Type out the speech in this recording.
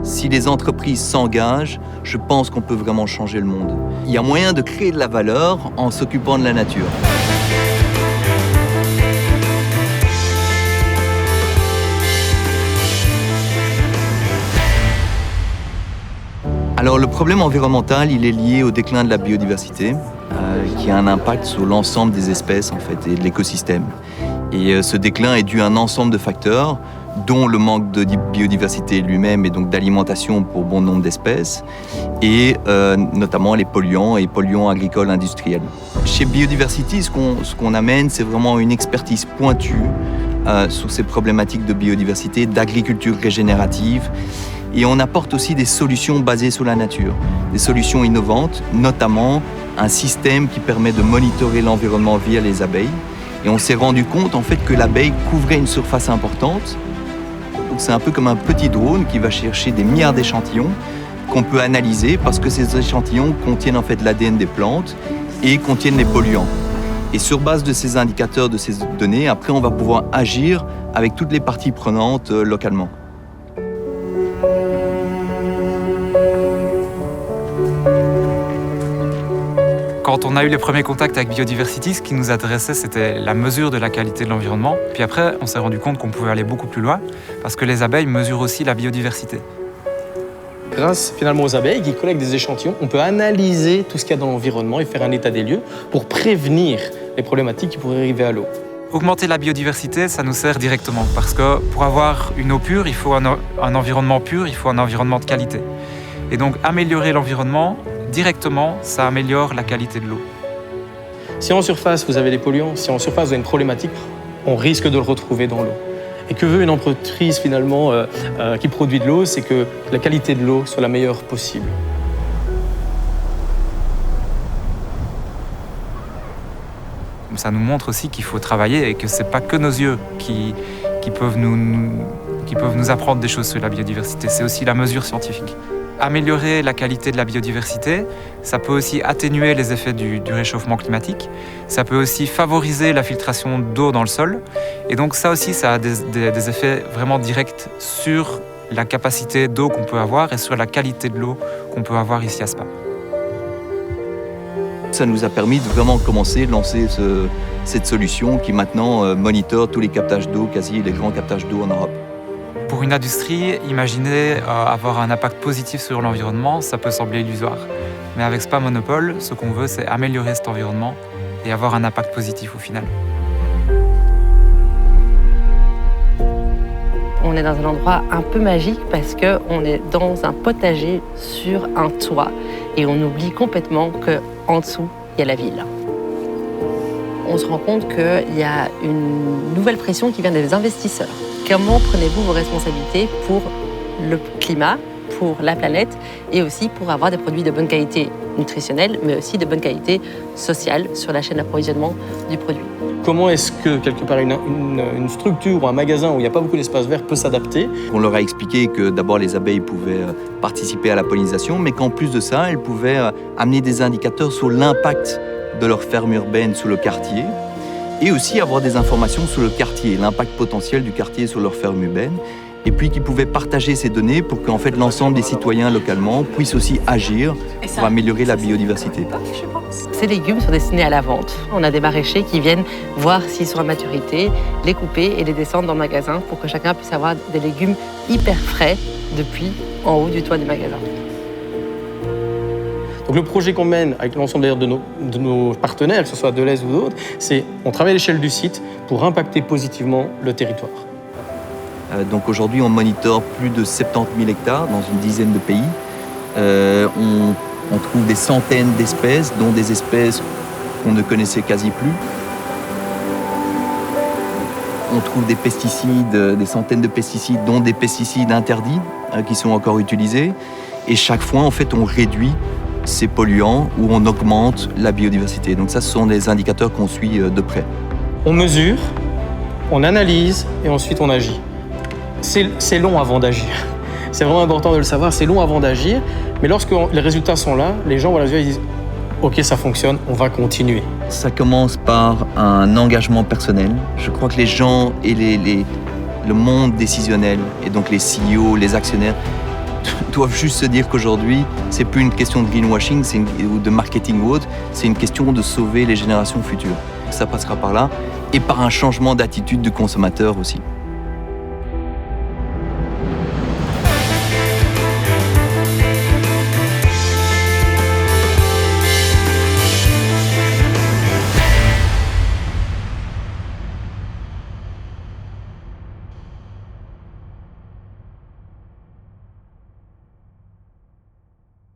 Si les entreprises s'engagent, je pense qu'on peut vraiment changer le monde. Il y a moyen de créer de la valeur en s'occupant de la nature. Alors le problème environnemental, il est lié au déclin de la biodiversité, qui a un impact sur l'ensemble des espèces en fait, et de l'écosystème. Et ce déclin est dû à un ensemble de facteurs, dont le manque de biodiversité lui-même et donc d'alimentation pour bon nombre d'espèces, et notamment les polluants et polluants agricoles industriels. Chez Biodiversity, ce qu'on amène, c'est vraiment une expertise pointue sur ces problématiques de biodiversité, d'agriculture régénérative. Et on apporte aussi des solutions basées sur la nature, des solutions innovantes, notamment un système qui permet de monitorer l'environnement via les abeilles. Et on s'est rendu compte en fait que l'abeille couvrait une surface importante. Donc c'est un peu comme un petit drone qui va chercher des milliards d'échantillons qu'on peut analyser parce que ces échantillons contiennent en fait l'ADN des plantes et contiennent les polluants. Et sur base de ces indicateurs, de ces données, après on va pouvoir agir avec toutes les parties prenantes localement. Quand on a eu les premiers contacts avec Biodiversity, ce qui nous intéressait, c'était la mesure de la qualité de l'environnement. Puis après, on s'est rendu compte qu'on pouvait aller beaucoup plus loin, parce que les abeilles mesurent aussi la biodiversité. Grâce finalement aux abeilles qui collectent des échantillons, on peut analyser tout ce qu'il y a dans l'environnement et faire un état des lieux pour prévenir les problématiques qui pourraient arriver à l'eau. Augmenter la biodiversité, ça nous sert directement, parce que pour avoir une eau pure, il faut un environnement pur, il faut un environnement de qualité. Et donc améliorer l'environnement, directement, ça améliore la qualité de l'eau. Si en surface vous avez des polluants, si en surface vous avez une problématique, on risque de le retrouver dans l'eau. Et que veut une entreprise finalement qui produit de l'eau, c'est que la qualité de l'eau soit la meilleure possible. Ça nous montre aussi qu'il faut travailler et que ce n'est pas que nos yeux qui peuvent nous apprendre des choses sur la biodiversité, c'est aussi la mesure scientifique. Améliorer la qualité de la biodiversité, ça peut aussi atténuer les effets du réchauffement climatique, ça peut aussi favoriser la filtration d'eau dans le sol, et donc ça aussi, ça a des effets vraiment directs sur la capacité d'eau qu'on peut avoir et sur la qualité de l'eau qu'on peut avoir ici à Spa. Ça nous a permis de vraiment commencer, de lancer cette solution qui maintenant monitore tous les captages d'eau, quasi les grands captages d'eau en Europe. Pour une industrie, imaginer avoir un impact positif sur l'environnement, ça peut sembler illusoire. Mais avec Spa Monopole, ce qu'on veut, c'est améliorer cet environnement et avoir un impact positif au final. On est dans un endroit un peu magique parce qu'on est dans un potager sur un toit et on oublie complètement qu'en dessous, il y a la ville. On se rend compte qu'il y a une nouvelle pression qui vient des investisseurs. Comment prenez-vous vos responsabilités pour le climat, pour la planète et aussi pour avoir des produits de bonne qualité nutritionnelle, mais aussi de bonne qualité sociale sur la chaîne d'approvisionnement du produit? Comment est-ce que, quelque part, une structure ou un magasin où il n'y a pas beaucoup d'espace vert peut s'adapter? On leur a expliqué que d'abord les abeilles pouvaient participer à la pollinisation, mais qu'en plus de ça, elles pouvaient amener des indicateurs sur l'impact de leur ferme urbaine sur le quartier et aussi avoir des informations sur le quartier, l'impact potentiel du quartier sur leur ferme urbaine, et puis qu'ils pouvaient partager ces données pour qu'en fait l'ensemble des citoyens localement puissent aussi agir pour améliorer la biodiversité. Ces légumes sont destinés à la vente. On a des maraîchers qui viennent voir s'ils sont à maturité, les couper et les descendre dans le magasin pour que chacun puisse avoir des légumes hyper frais depuis en haut du toit du magasin. Donc le projet qu'on mène avec l'ensemble d'ailleurs de nos partenaires, que ce soit Deleuze ou d'autres, c'est on travaille à l'échelle du site pour impacter positivement le territoire. Donc aujourd'hui, on monitore plus de 70 000 hectares dans une dizaine de pays. On trouve des centaines d'espèces, dont des espèces qu'on ne connaissait quasi plus. On trouve des pesticides, des centaines de pesticides, dont des pesticides interdits qui sont encore utilisés. Et chaque fois, en fait, on réduit ces polluants ou on augmente la biodiversité. Donc ça, ce sont des indicateurs qu'on suit de près. On mesure, on analyse et ensuite on agit. C'est long avant d'agir. C'est vraiment important de le savoir, c'est long avant d'agir. Mais lorsque les résultats sont là, les gens voilà, ils disent « Ok, ça fonctionne, on va continuer ». Ça commence par un engagement personnel. Je crois que les gens et le monde décisionnel, et donc les CEO, les actionnaires, doivent juste se dire qu'aujourd'hui, c'est plus une question de greenwashing ou de marketing ou autre, c'est une question de sauver les générations futures. Ça passera par là et par un changement d'attitude du consommateur aussi.